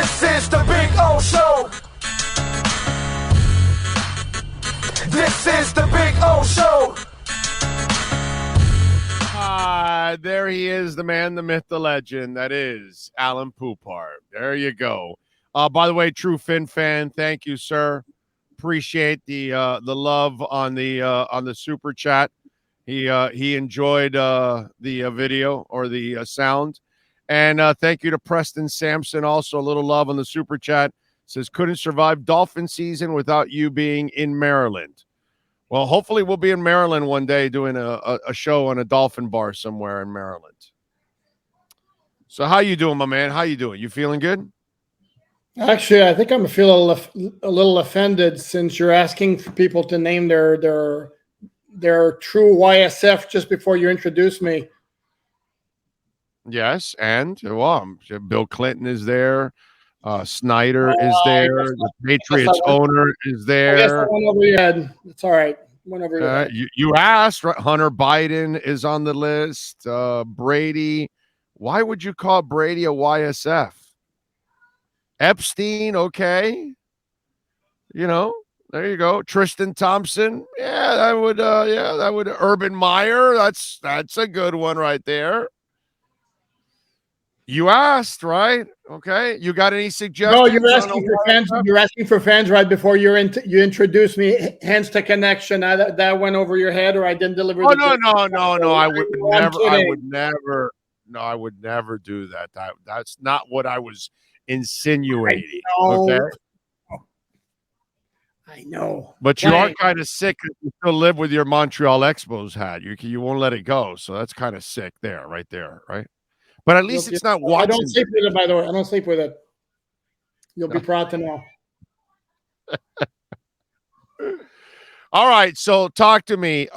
This is the Big O Show. This is the Big O Show. There he is, the man, the myth, the legend. That is Alain Poupart. There you go. By the way, true Finn fan, thank you, sir. Appreciate the love on the super chat. He enjoyed the video or the sound, and thank you to Preston Sampson. Also, a little love on the super chat. Says couldn't survive Dolphin season without you being in Maryland. Well, hopefully we'll be in Maryland one day doing a show on a Dolphin bar somewhere in Maryland. So how you doing, my man? How you doing? You feeling good? Actually, I think I'm feeling a little offended since you're asking for people to name their true YSF just before you introduce me. Yes, and well, Bill Clinton is there. Snyder is there. The Patriots owner is there. I guess I went over your head. It's all right. Went over your head. You asked, right? Hunter Biden is on the list. Brady. Why would you call Brady a YSF? Epstein, okay. You know, there you go. Tristan Thompson. Yeah, that would Urban Meyer. That's a good one right there. You asked, right? Okay. You got any suggestions? No, you're asking for fans. You're asking for fans right before you introduced me. Hence the connection. That went over your head, or I didn't deliver. Oh no! I would never. I would never do that. That's not what I was insinuating. Okay. I know. But you are kind of sick because you still live with your Montreal Expos hat. You won't let it go. So that's kind of sick there, right there, right? But at least it's not Watson. I don't sleep with it, by the way. I don't sleep with it. You'll be proud to know. All right, so talk to me.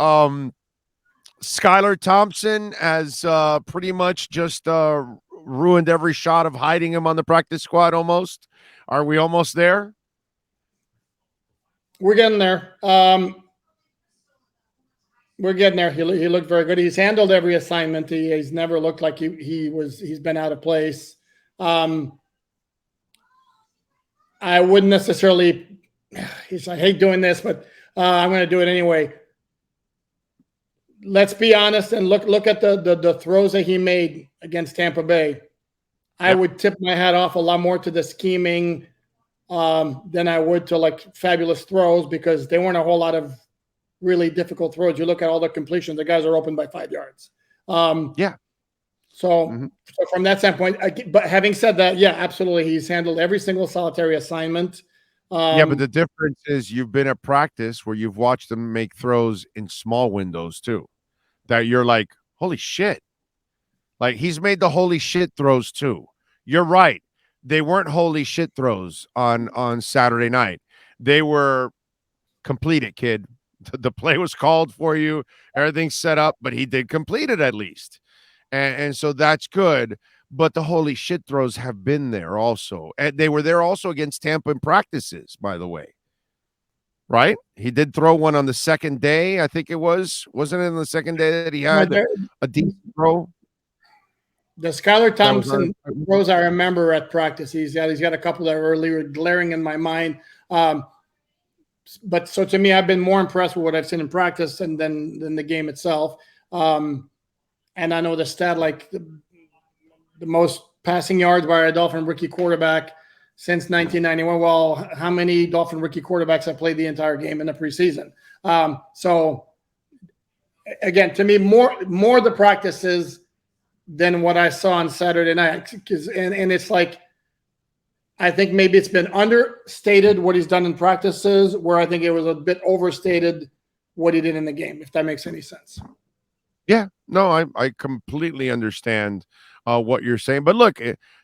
Skyler Thompson has pretty much just ruined every shot of hiding him on the practice squad almost. Are we almost there? We're getting there. We're getting there. He looked very good. He's handled every assignment. He's never looked like he's been out of place. I wouldn't necessarily. I hate doing this, but I'm going to do it anyway. Let's be honest and look at the throws that he made against Tampa Bay. I would tip my hat off a lot more to the scheming than I would to like fabulous throws, because they weren't a whole lot of really difficult throws. You look at all the completions, the guys are open by 5 yards. So from that standpoint, but having said that, yeah, absolutely. He's handled every single solitary assignment. But the difference is you've been at practice where you've watched them make throws in small windows too, that you're like, holy shit. Like he's made the holy shit throws too. You're right. They weren't holy shit throws on Saturday night. They were completed, kid. The play was called for you. Everything's set up, but he did complete it at least. And so that's good. But the holy shit throws have been there also. And they were there also against Tampa in practices, by the way. Right? He did throw one on the second day, I think it was. Wasn't it on the second day that he had a decent throw? The Skyler Thompson throws I remember at practice. He's got a couple that were really glaring in my mind. But so to me, I've been more impressed with what I've seen in practice than the game itself. And I know the stat, like the most passing yards by a Dolphin rookie quarterback since 1991. Well, how many Dolphin rookie quarterbacks have played the entire game in the preseason? So again, to me, more the practices than what I saw on Saturday night. And it's like, I think maybe it's been understated what he's done in practices, where I think it was a bit overstated what he did in the game, if that makes any sense. Yeah, no, I completely understand what you're saying. But look,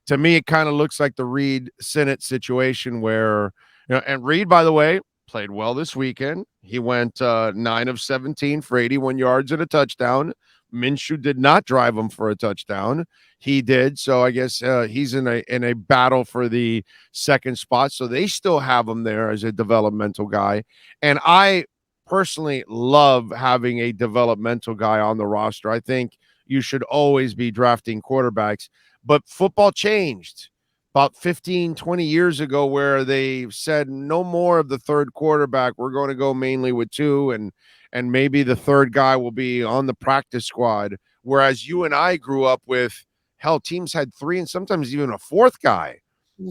to me, it kind of looks like the Reed Sinnott situation where, and Reed, by the way, played well this weekend. He went 9 of 17 for 81 yards and a touchdown. Minshew did not drive him for a touchdown. He did. So I guess he's in a battle for the second spot. So they still have him there as a developmental guy. And I personally love having a developmental guy on the roster. I think you should always be drafting quarterbacks. But football changed. about 15, 20 years ago, where they said no more of the third quarterback. We're going to go mainly with two, and maybe the third guy will be on the practice squad. Whereas you and I grew up with, hell, teams had three and sometimes even a fourth guy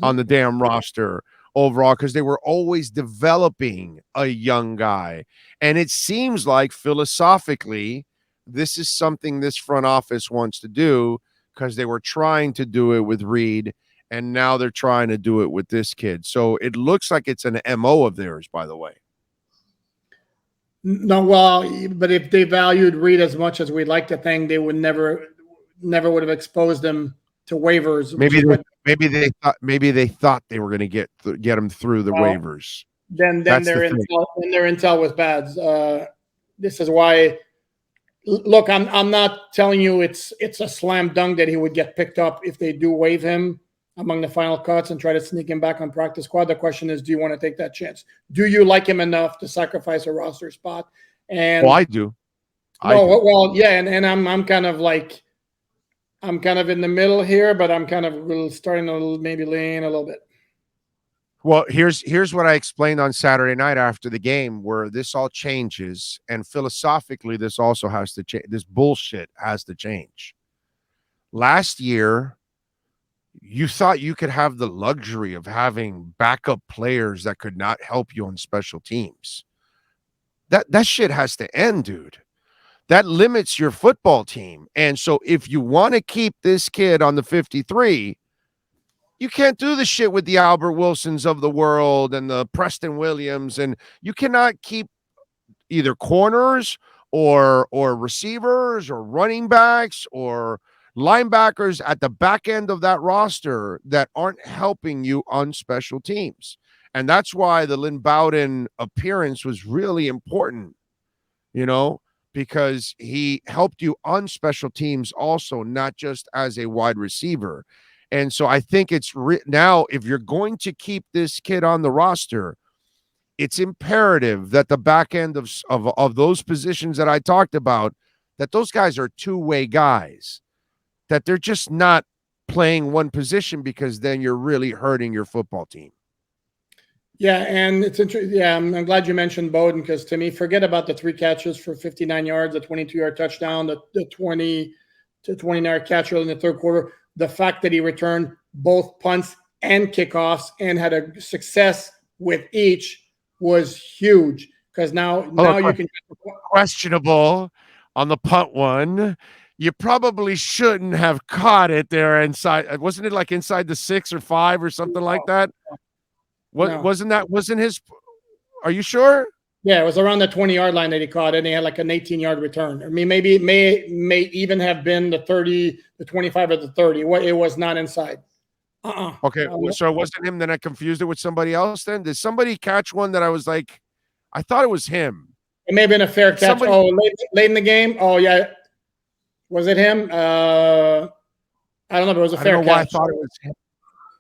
on the damn roster overall, because they were always developing a young guy. And it seems like philosophically, this is something this front office wants to do, because they were trying to do it with Reed, and now they're trying to do it with this kid. So it looks like it's an MO of theirs, by the way. No, well, but if they valued Reed as much as we'd like to think, they would never would have exposed him to waivers. Maybe they thought they were going to get him through the waivers. Then their intel was bad. This is why. Look, I'm not telling you it's a slam dunk that he would get picked up if they do waive him among the final cuts and try to sneak him back on practice squad. The question is, do you want to take that chance? Do you like him enough to sacrifice a roster spot? And well, I do. Well, yeah, and I'm kind of like, I'm kind of in the middle here, but I'm kind of starting to maybe lean a little bit. Well, here's what I explained on Saturday night after the game, where this all changes, and philosophically, this also has to change. This bullshit has to change. Last year, you thought you could have the luxury of having backup players that could not help you on special teams. That shit has to end, dude. That limits your football team. And so if you want to keep this kid on the 53, you can't do the shit with the Albert Wilsons of the world and the Preston Williams, and you cannot keep either corners or receivers or running backs or linebackers at the back end of that roster that aren't helping you on special teams. And that's why the Lynn Bowden appearance was really important, because he helped you on special teams also, not just as a wide receiver. And so I think it's now, if you're going to keep this kid on the roster, it's imperative that the back end of those positions that I talked about, that those guys are two-way guys, that they're just not playing one position, because then you're really hurting your football team. Yeah, and it's interesting. Yeah, I'm glad you mentioned Bowden, because to me, forget about the 3 catches for 59 yards, the 22-yard touchdown, the 20 to 29-yard catch early in the third quarter. The fact that he returned both punts and kickoffs and had a success with each was huge, because now you can questionable on the punt one. You probably shouldn't have caught it there inside. Wasn't it like inside the 6 or 5 or something like that? Wasn't his? Are you sure? Yeah, it was around the 20-yard line that he caught it, and he had like an 18-yard return. I mean, maybe it may even have been the 30, the 25, or the 30. It was not inside. Okay, so it wasn't him. Then I confused it with somebody else. Then did somebody catch one that I was like, I thought it was him. It may have been a fair catch. Late in the game. Oh yeah, was it him? I don't know, but it was a fair catch. Why I thought it was him.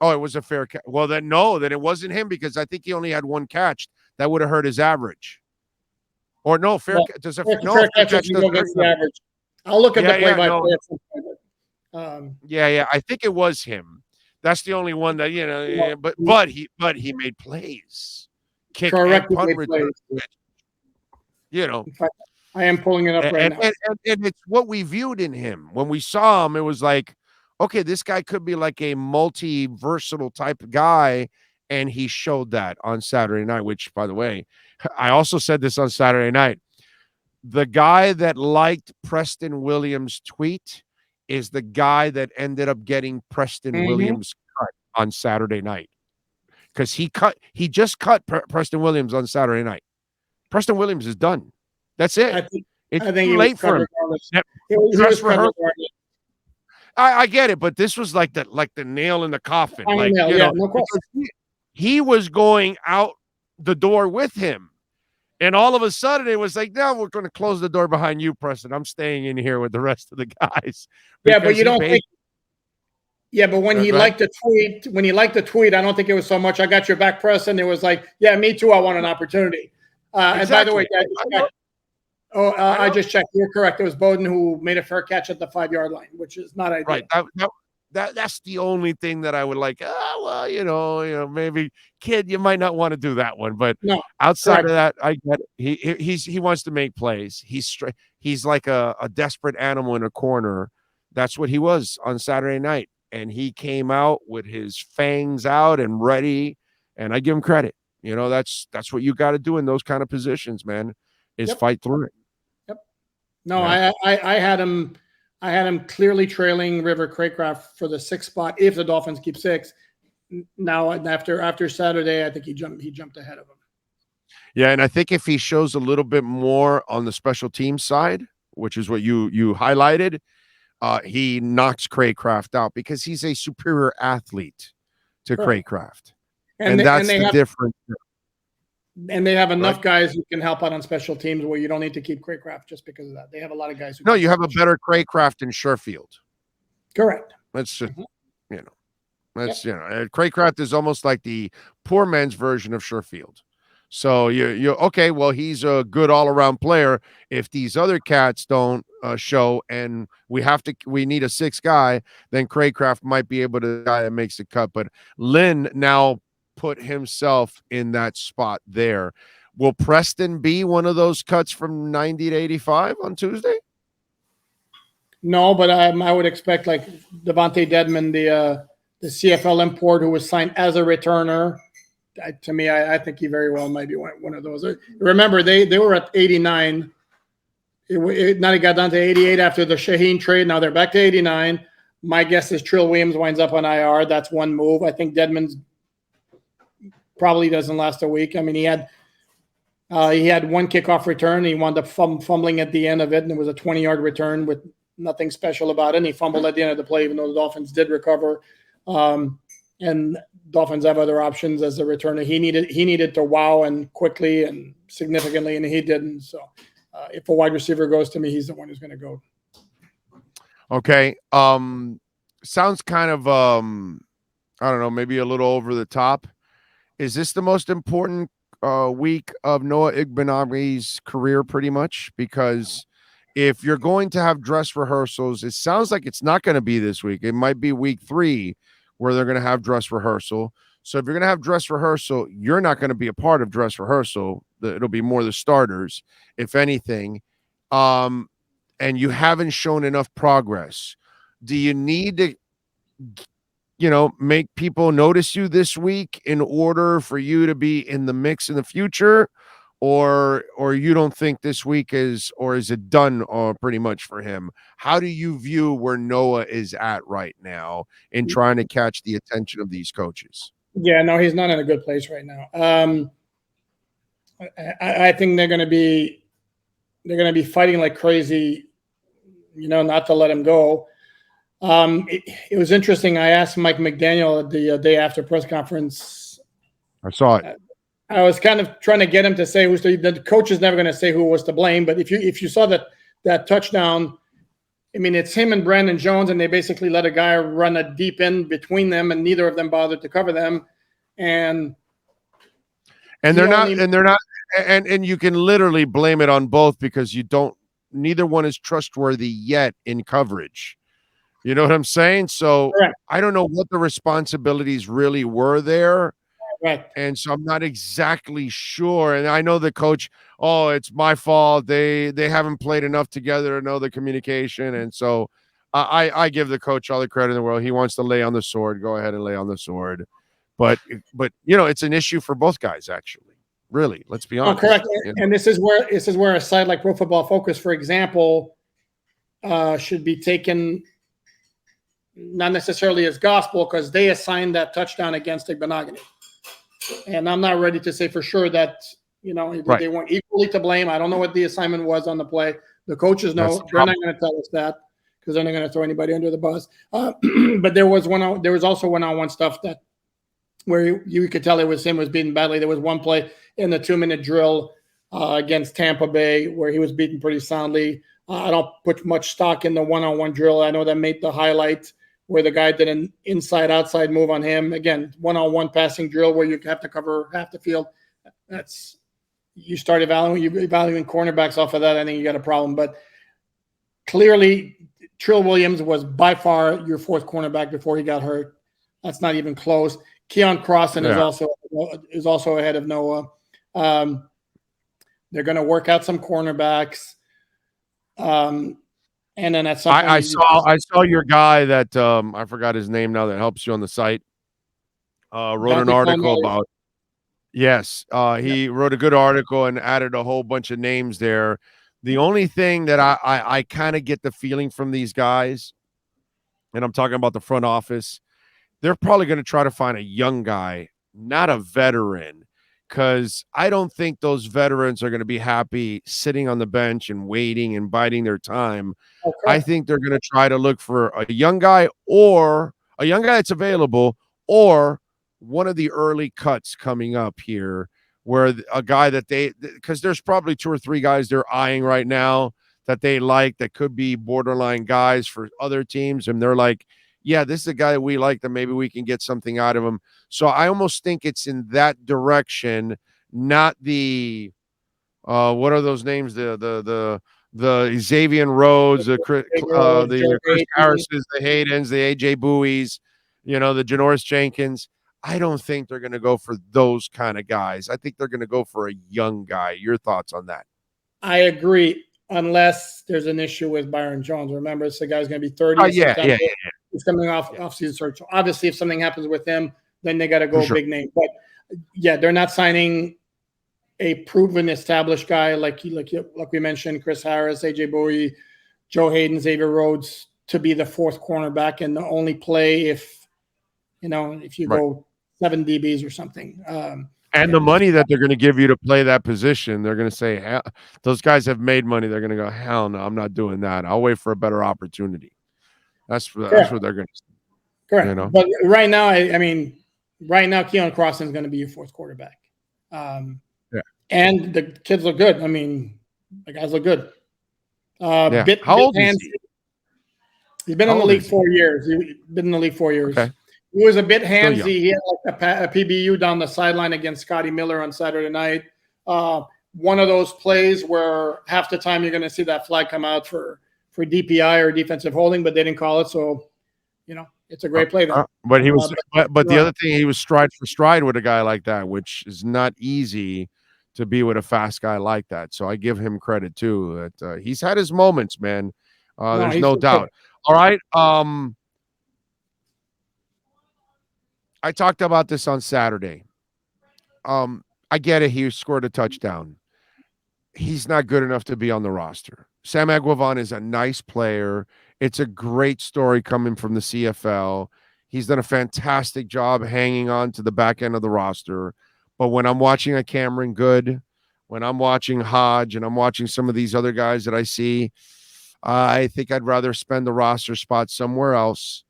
Oh, it was a fair catch. Well, then it wasn't him, because I think he only had one catch. That would have hurt his average. Or no, fair catch doesn't hurt the average. I'll look at the play-by-play. Yeah. I think it was him. That's the only one that but he made plays, kick and punt return. In fact, I am pulling it up right now. And it's what we viewed in him when we saw him. It was like, okay, this guy could be like a multi-versatile type of guy. And he showed that on Saturday night, which, by the way, I also said this on Saturday night. The guy that liked Preston Williams' tweet is the guy that ended up getting Preston Williams cut on Saturday night, because he just cut Preston Williams on Saturday night. Preston Williams is done. That's it. It's too late for him. I get it, but this was like the nail in the coffin. No question. He was going out the door with him. And all of a sudden, it was like, no, we're going to close the door behind you, Preston. I'm staying in here with the rest of the guys. Yeah, but you don't think. Yeah, but when he liked the tweet, I don't think it was so much, I got your back, Preston. It was like, yeah, me too. I want an opportunity. And by the way, I just checked. You're correct. It was Bowden who made a fair catch at the 5-yard line, which is not ideal. Right. that's the only thing that I would like. Well, maybe kid, you might not want to do that one, but No, outside correct. of that, I get it. He wants to make plays. He's like a desperate animal in a corner. That's what he was on Saturday night, and he came out with his fangs out and ready. And I give him credit. That's what you got to do in those kind of positions, man. Is Yep. fight through it. Yep. No, Yeah. I had him. I had him clearly trailing River Craycraft for the 6th spot if the Dolphins keep 6. Now after Saturday, I think he jumped ahead of him. Yeah, and I think if he shows a little bit more on the special team side, which is what you highlighted, he knocks Craycraft out because he's a superior athlete to Correct. Craycraft, and that's the difference. And they have enough guys who can help out on special teams where you don't need to keep Craycraft just because of that. They have a lot of guys who. No, you have a better Craycraft in Sherfield. Correct. That's just, Craycraft is almost like the poor man's version of Sherfield. So you okay, well, he's a good all-around player. If these other cats don't show and we need a 6th guy, then Craycraft might be able to the guy that makes the cut. But Lynn now put himself in that spot there. Will Preston be one of those cuts from 90 to 85 on Tuesday? No, but I would expect like Devontae Dedmon, the CFL import who was signed as a returner. To me, I think he very well might be one of those. Remember, they were at 89. Now they got down to 88 after the Shaheen trade. Now they're back to 89. My guess is Trill Williams winds up on IR. That's one move. I think Dedmon's probably doesn't last a week. I mean, he had one kickoff return. He wound up fumbling at the end of it, and it was a 20-yard return with nothing special about it. And he fumbled at the end of the play, even though the Dolphins did recover. And Dolphins have other options as a returner. He needed to wow and quickly and significantly, and he didn't. So if a wide receiver goes to me, he's the one who's going to go. Okay. Sounds kind of I don't know, maybe a little over the top. Is this the most important week of Noah Igbinoghene's career pretty much? Because if you're going to have dress rehearsals, it sounds like it's not going to be this week. It might be week 3 where they're going to have dress rehearsal. So if you're going to have dress rehearsal, you're not going to be a part of dress rehearsal. It'll be more the starters, if anything. And you haven't shown enough progress. Do you need to make people notice you this week in order for you to be in the mix in the future? Or you don't think this week is it done pretty much for him? How do you view where Noah is at right now in trying to catch the attention of these coaches? Yeah, no, he's not in a good place right now. I think they're going to be fighting like crazy, not to let him go. It was interesting. I asked Mike McDaniel at the day after press conference. I saw it. I was kind of trying to get him to say the coach is never going to say who was to blame. But if you saw that touchdown, I mean, it's him and Brandon Jones, and they basically let a guy run a deep end between them, and neither of them bothered to cover them. And you can literally blame it on both because neither one is trustworthy yet in coverage. You know what I'm saying? So correct. I don't know what the responsibilities really were there. Right. And so I'm not exactly sure. And I know the coach, it's my fault. They haven't played enough together to know the communication. And so I give the coach all the credit in the world. He wants to lay on the sword. Go ahead and lay on the sword. But it's an issue for both guys, actually. Really, let's be honest. Correct. And this is where a site like Pro Football Focus, for example, should be taken not necessarily as gospel because they assigned that touchdown against Igbinoghene. And I'm not ready to say for sure that, they weren't equally to blame. I don't know what the assignment was on the play. The coaches know. They're not going to tell us that because they're not going to throw anybody under the bus. But there was also one-on-one stuff that where you could tell it was him was beaten badly. There was one play in the 2-minute drill against Tampa Bay where he was beaten pretty soundly. I don't put much stock in the one-on-one drill. I know that made the highlight where the guy did an inside-outside move on him. Again, one-on-one passing drill where you have to cover half the field. You evaluating cornerbacks off of that, I think you got a problem. But clearly, Trill Williams was by far your fourth cornerback before he got hurt. That's not even close. Keon Crossan is also ahead of Noah. They're going to work out some cornerbacks. And then at some point, I saw your guy that I forgot his name now that helps you on the site. Wrote an article about. Yes, he wrote a good article and added a whole bunch of names there. The only thing that I kind of get the feeling from these guys, and I'm talking about the front office, they're probably going to try to find a young guy, not a veteran, because I don't think those veterans are going to be happy sitting on the bench and waiting and biding their time. Okay. I think they're going to try to look for a young guy that's available, or one of the early cuts coming up here, where a guy that because there's probably 2 or 3 guys they're eyeing right now that they like that could be borderline guys for other teams, and they're like, yeah, this is a guy that we like, that maybe we can get something out of him. So I almost think it's in that direction, not the what are those names? The Xavier Rhodes, the Chris Harris's, the Haydens, the AJ Buies, the Janoris Jenkins. I don't think they're going to go for those kind of guys. I think they're going to go for a young guy. Your thoughts on that? I agree, unless there's an issue with Byron Jones. Remember, it's the guy's going to be 30. Yeah. He's coming off season search. So obviously, if something happens with him, then they got to go big name. But yeah, they're not signing a proven, established guy like we mentioned, Chris Harris, AJ Bowie, Joe Hayden, Xavier Rhodes, to be the fourth cornerback and only play if you go 7 DBs or something. And the money that they're going to give you to play that position, they're going to say, those guys have made money. They're going to go, hell no, I'm not doing that. I'll wait for a better opportunity. That's what they're going to say. Correct. But right now, right now, Keon Crossan is going to be your fourth quarterback. And the kids look good. The guys look good. How old is he? He's been in the league 4 years. Okay. He was a bit handsy. He had a PBU down the sideline against Scotty Miller on Saturday night. One of those plays where half the time you're going to see that flag come out for DPI or defensive holding, but they didn't call it. So, it's a great play. But he was, but the other thing, he was stride for stride with a guy like that, which is not easy to be with a fast guy like that. So I give him credit too. That he's had his moments, man. There's no doubt. All right. I talked about this on Saturday. I get it. He scored a touchdown. He's not good enough to be on the roster. Sam Eguavoen is a nice player. It's a great story coming from the CFL. He's done a fantastic job hanging on to the back end of the roster. But when I'm watching a Cameron Good, when I'm watching Hodge, and I'm watching some of these other guys that I see, I think I'd rather spend the roster spot somewhere else.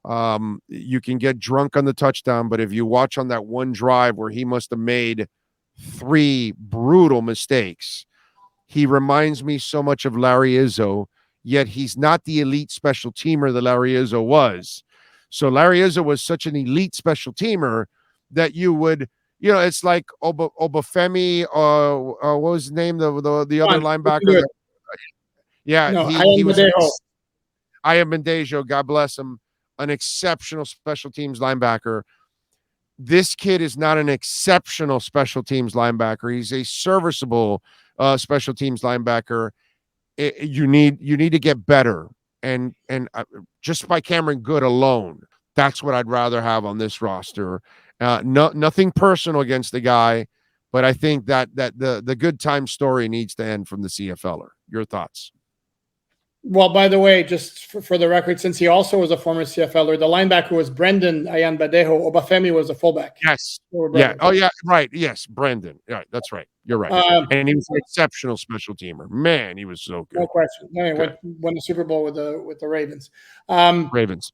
You can get drunk on the touchdown, but if you watch on that one drive where he must have made 3 brutal mistakes, he reminds me so much of Larry Izzo, yet he's not the elite special teamer that Larry Izzo was. So Larry Izzo was such an elite special teamer that you would, it's like Obafemi, what was his name? The other linebacker. He was Ian Bandejo, God bless him, an exceptional special teams linebacker. This kid is not an exceptional special teams linebacker. He's a serviceable special teams linebacker. You need to get better, and just by Cameron Good alone, that's what I'd rather have on this roster. Nothing personal against the guy, but I think that the good time story needs to end from the CFLer. Your thoughts? Well, by the way, just for the record, since he also was a former CFLer, the linebacker was Brendan Ayanbadejo. Obafemi was a fullback. Yes. Yeah. Oh, yeah. Right. Yes. Brendan. Right. That's right. You're right. And he was an exceptional special teamer. Man, he was so good. No question. Won the Super Bowl with the Ravens. Ravens.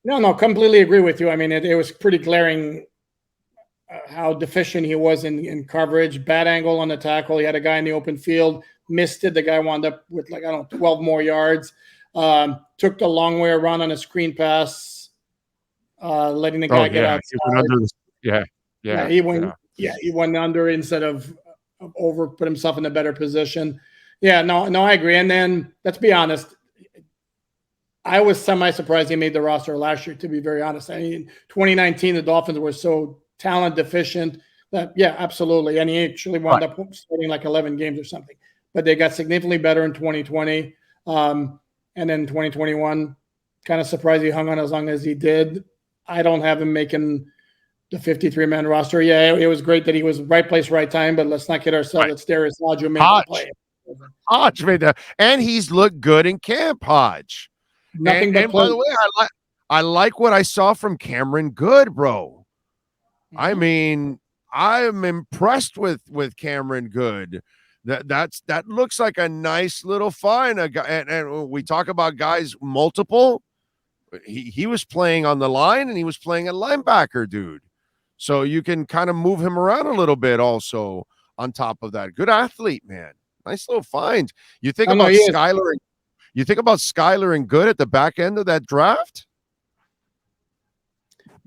No, completely agree with you. It was pretty glaring how deficient he was in coverage. Bad angle on the tackle. He had a guy in the open field. Missed it. The guy wound up with 12 more yards. Took the long way around on a screen pass, letting the guy get out. He went under instead of over, put himself in a better position. Yeah, no, I agree. And then let's be honest. I was semi-surprised he made the roster last year, to be very honest. I mean, 2019, the Dolphins were so talent deficient that, yeah, absolutely. And he actually wound up starting like 11 games or something. But they got significantly better in 2020. And then 2021, kind of surprised he hung on as long as he did. I don't have him making the 53-man roster. Yeah, it was great that he was right place, right time, but let's not kid ourselves. It's Darius Hodge who made the play. Hodge made that. And he's looked good in camp, Hodge. Nothing but and by the way, I like what I saw from Cameron Good, bro. Mm-hmm. I mean, I'm impressed with Cameron Good. That looks like a nice little find. And we talk about guys multiple. He was playing on the line and he was playing a linebacker, dude. So you can kind of move him around a little bit also on top of that. Good athlete, man. Nice little find. You think about Skyler. You think about Skyler and Good at the back end of that draft?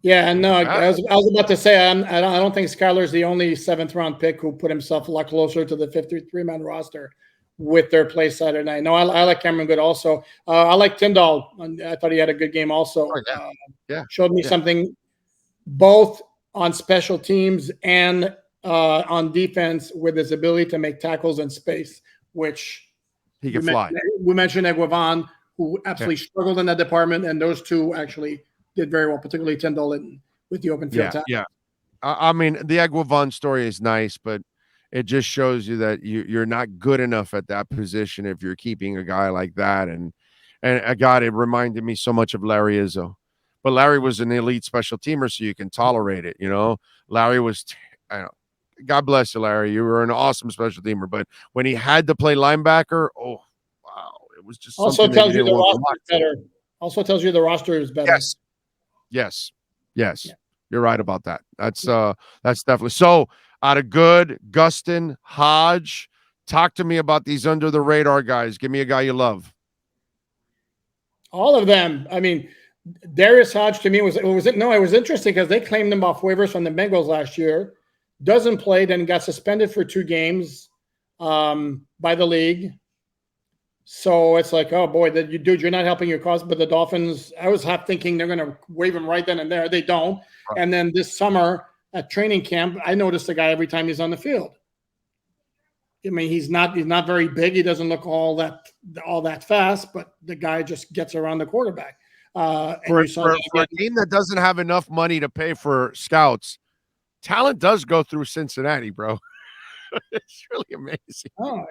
Yeah, no, I was about to say I don't think Skyler is the only 7th-round pick who put himself a lot closer to the 53-man roster with their play Saturday night. No, I like Cameron Good also. I like Tyndall. I thought he had a good game also. Oh, yeah. Showed me something both on special teams and on defense with his ability to make tackles in space, which he can fly. We mentioned Igbinoghene, who absolutely struggled in that department, and those two actually did very well, particularly Tyndall with the open field tackle. Yeah. I mean, the Igbinoghene story is nice, but it just shows you that you're not good enough at that position if you're keeping a guy like that. And God, it reminded me so much of Larry Izzo. But Larry was an elite special teamer, so you can tolerate it, you know. Larry was, God bless you, Larry. You were an awesome special teamer. But when he had to play linebacker, oh, wow. It was just also tells you the roster is better. Also tells you the roster is better. Yes. Yeah. You're right about that. That's definitely so. Out of Good, Gustin, Hodge, talk to me about these under the radar guys. Give me a guy you love. All of them. I mean, Darius Hodge to me was interesting because they claimed him off waivers from the Bengals last year. Doesn't play, then got suspended for 2 games by the league. So it's like, oh boy, you're not helping your cause. But the Dolphins, I was half thinking they're going to waive him right then and there. They don't. Right. And then this summer at training camp, I noticed the guy every time he's on the field. I mean, he's not very big. He doesn't look all that fast, but the guy just gets around the quarterback. For a team that doesn't have enough money to pay for scouts, talent does go through Cincinnati, bro. It's really amazing. Oh,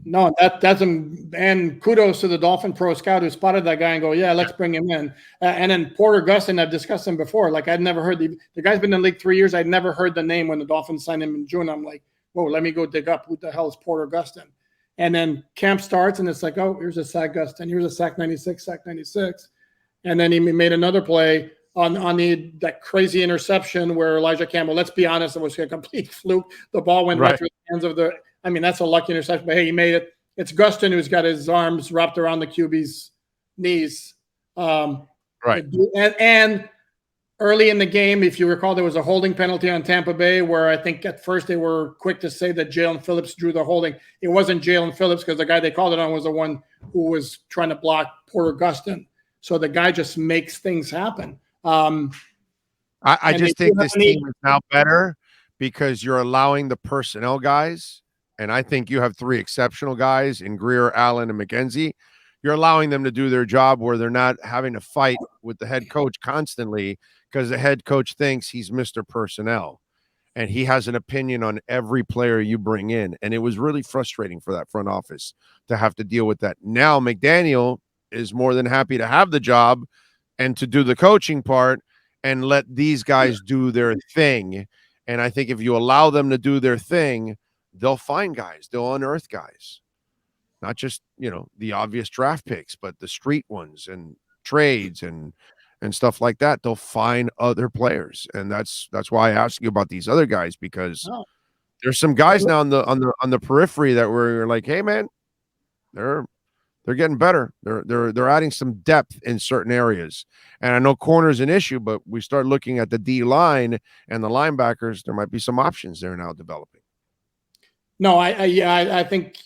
no, that's and kudos to the Dolphin pro scout who spotted that guy and go, yeah, let's bring him in. And then Porter Gustin, I've discussed him before. Like I'd never heard the guy's been in the league 3 years. I'd never heard the name when the Dolphins signed him in June. I'm like, whoa, let me go dig up who the hell is Porter Gustin. And then camp starts and it's like, oh, here's a sack Gustin, here's a sack 96. And then he made another play on that crazy interception where Elijah Campbell, let's be honest, it was a complete fluke. The ball went right through the hands of that's a lucky interception, but hey, he made it. It's Gustin who's got his arms wrapped around the QB's knees. Right. And early in the game, if you recall, there was a holding penalty on Tampa Bay where I think at first they were quick to say that Jalen Phillips drew the holding. It wasn't Jalen Phillips because the guy they called it on was the one who was trying to block Porter Gustin. So the guy just makes things happen. I just think this team is now better because you're allowing the personnel guys, and I think you have 3 exceptional guys in Greer, Allen, and McKenzie. You're allowing them to do their job where they're not having to fight with the head coach constantly because the head coach thinks he's Mr. Personnel, and he has an opinion on every player you bring in, and it was really frustrating for that front office to have to deal with that. Now McDaniel is more than happy to have the job and to do the coaching part and let these guys do their thing. And I think if you allow them to do their thing, they'll find guys, they'll unearth guys, not just, the obvious draft picks, but the street ones and trades and stuff like that. They'll find other players. And that's why I asked you about these other guys, because there's some guys now on the periphery that were like, hey man, they're getting better. They're adding some depth in certain areas. And I know corner is an issue, but we start looking at the D line and the linebackers. There might be some options there now developing. No, I think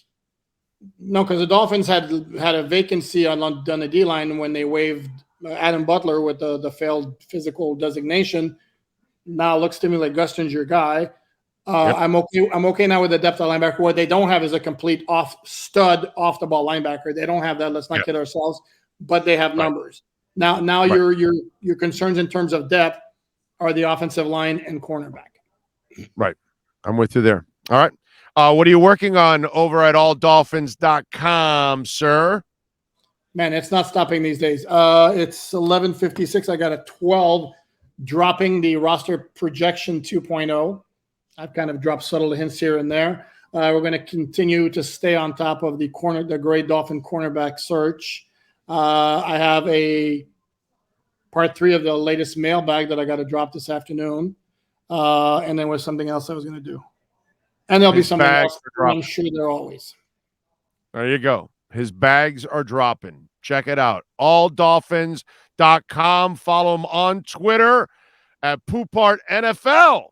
No, because the Dolphins had a vacancy on the D line when they waived Adam Butler with the failed physical designation. Now it looks to me like Gustin's your guy. Yep. I'm okay now with the depth of linebacker. What they don't have is a complete off the ball linebacker. They don't have that. Let's not kid ourselves. But they have numbers. Now your concerns in terms of depth are the offensive line and cornerback. Right. I'm with you there. All right. What are you working on over at alldolphins.com, sir? Man, it's not stopping these days. It's 11:56. I got a 12 dropping the roster projection 2.0. I've kind of dropped subtle hints here and there. We're going to continue to stay on top of the great Dolphin cornerback search. I have a part 3 of the latest mailbag that I got to drop this afternoon. And then was something else I was going to do. And there'll be something else. I'm sure there always. There you go. His bags are dropping. Check it out. Alldolphins.com. Follow him on Twitter at Poupart NFL.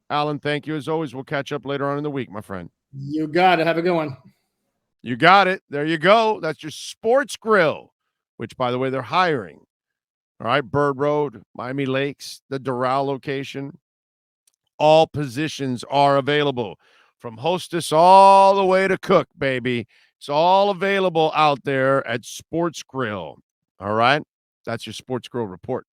Alan, thank you as always. We'll catch up later on in the week, my friend. You got it. Have a good one. You got it. There you go. That's your sports grill, which, by the way, they're hiring. All right. Bird Road, Miami Lakes, the Doral location. All positions are available from hostess all the way to cook, baby. It's all available out there at Sports Grill. All right. That's your Sports Grill report.